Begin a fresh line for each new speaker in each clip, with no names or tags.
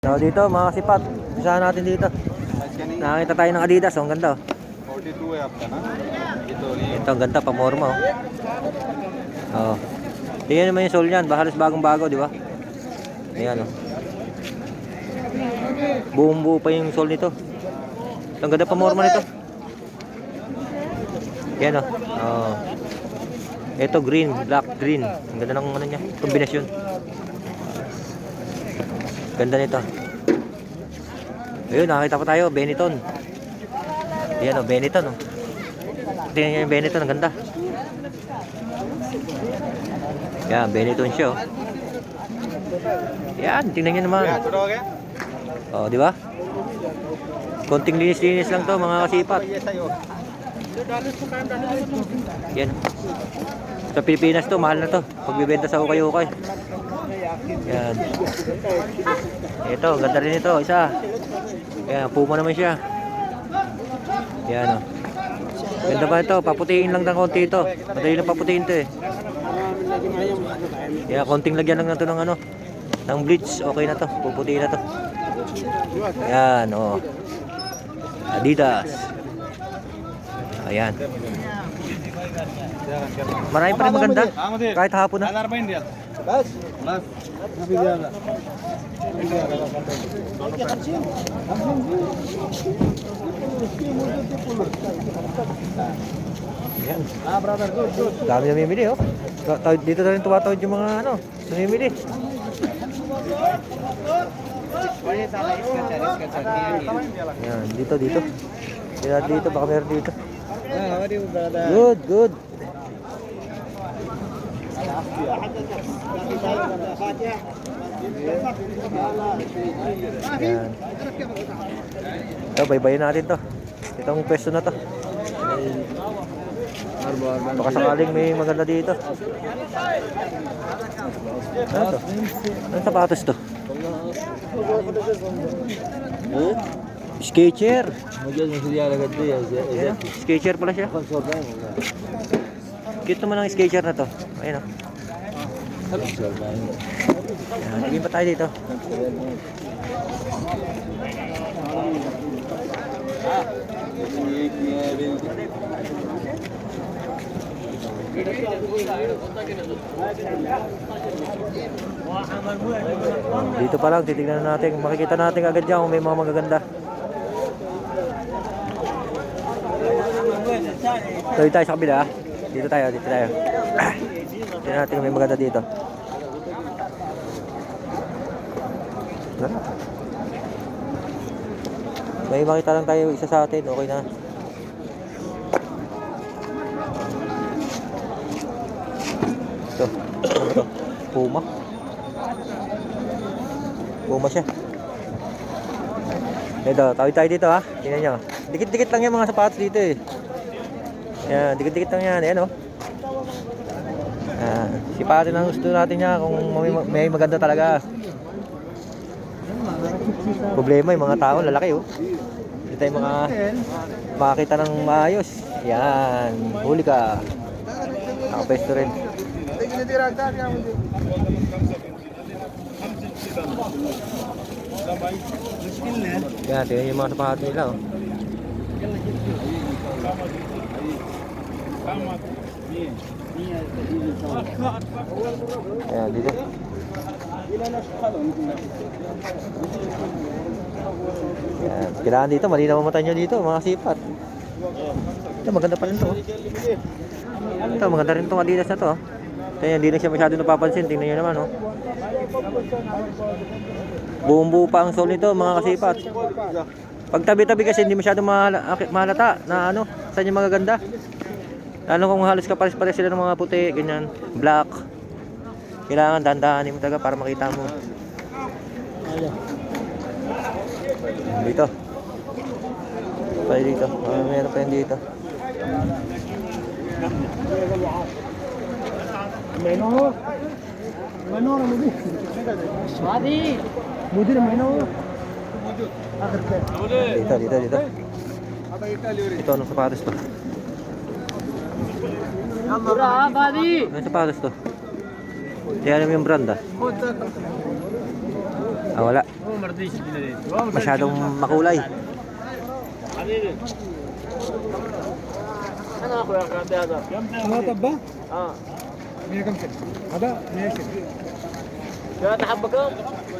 So dito mga kasipat, usahan natin dito. Nakakita tayo ng Adidas, ang ganda.
42 है आपका ना ये तो
Ito ang ganda, pamorma oh. Oh. Tingnan naman yung sole niyan, halos bagong-bago, di ba? Ayan oh. Buong-buo pa yung sole nito. Ang ganda pamorma nito. Ayan oh. Oh. Ito green, black green. Ang ganda ng ano niya, kombinasyon. Ganda nito. Ayun, nakita pa tayo, Benetton. Ayan o, Benetton o. Tingnan nyo yung Benetton, ang ganda. Yan, Benetton siya o. Yan, tingnan nyo naman. O, di ba? Konting linis-linis lang to mga kasipat. Yan. Sa Pilipinas to, mahal na to. Pagbibenta sa ukay-ukay. Yan. Ito, ganda rin ito, isa. Yan, Puma naman siya. Yan o. Ganda ba ito? Paputiin lang ng konti ito. Madali lang paputiin ito eh. Yan, konting lagyan lang na ito ng ano, ng bleach. Okay na to. Puputiin na to. Yan o. Adidas. Ayan. Marami pa rin maganda. Kahit hapon na. Yan. Dami na mimili oh. Dito na rin tumatawid yung mga ano, namimili. Yan, dito. Dito, baka meron dito. Good, good. Yan. Ito, baybayin natin to. Itong pwesto na to. Baka sakaling may maganda dito. Ano to? Anong sapatos to? Sketcher. Sketcher pala siya. Cute naman ang sketcher na to. Ayun o. Tigin pa tayo dito. Dito pa lang, titignan natin. Makikita natin agad dyan kung may mga magaganda. So dito tayo sa kabila. Dito tayo. Tignan natin kung may maganda dito. May makita lang tayo isa sa atin, okay na. Ito. Puma siya. Ito, tawid tayo dito ha. Tingnan nyo. Dikit-dikit lang yung mga sapatos dito eh. Yan, dikit-dikit lang yan. Ayan o. Sipatin ang gusto natin niya kung may maganda talaga. Problema yung mga tao, lalaki oh. Hindi tayo makakita ng maayos. Yan, huli ka. Nakapesto rin. Yan, tingnan yung mga sapatos nila oh. Ayan, dito. Yan, kailangan dito, malinaw ang mata nyo dito, mga sipat. Ito, maganda pa rin to. Ito, maganda rin itong Adidas na to. Kaya hindi na siya masyado napapansin, tingnan nyo naman. Oh. Buong-buo pa ang sole nito, mga kasipat. Pag tabi-tabi kasi hindi masyado mahalata na ano, saan yung magaganda. Lalo kung halos kapares-pares sila ng mga puti, ganyan, black. Kailangan dandahanin mo talaga para makita mo. Dito. Pwede dito. Meron pa yan dito. Dito. Ito, anong sapatos to? Anong sapatos to? Kaya naman yung brand ah. Ah, wala. Masyadong makulay.
هذا طبة؟ اه 150 هذا 120 ثلاثة حبة كم؟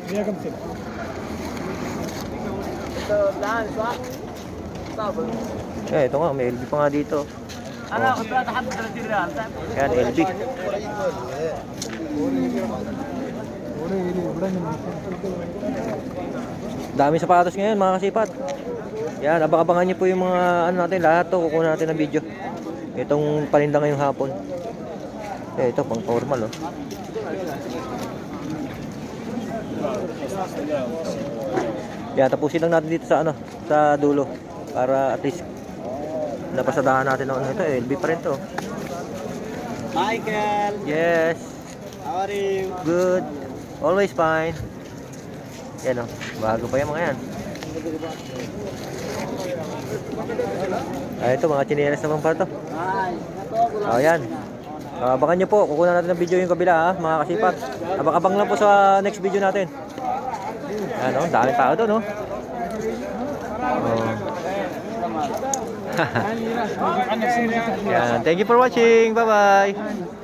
150 انت الآن صح؟ طابة
Ito nga, may LB pa nga dito.
انا اخذ ثلاثة حبة 30 ريال
Yan, LB. Dami sapatos ngayon mga kasipat. Yan, abang-abangan niyo po yung mga ano natin, lahat to kukuha natin ng video. Itong paninda ngayong hapon. Ito pang formal oh. Yan, tapusin lang natin dito sa ano, sa dulo para at least napasadahan natin ng ano ito, LB pa rin to.
Michael,
Yes.
how are you?
Good. Always fine. Yan o. Bago pa yung mga yan. Ito mga chinelas naman pa to. O yan. Abangan nyo po. Kukunan natin ng video yung kabila ha, mga kasipat. Abang-abang lang po sa next video natin. Yan o. Daming tao doon o. Yan. Thank you for watching. Bye bye.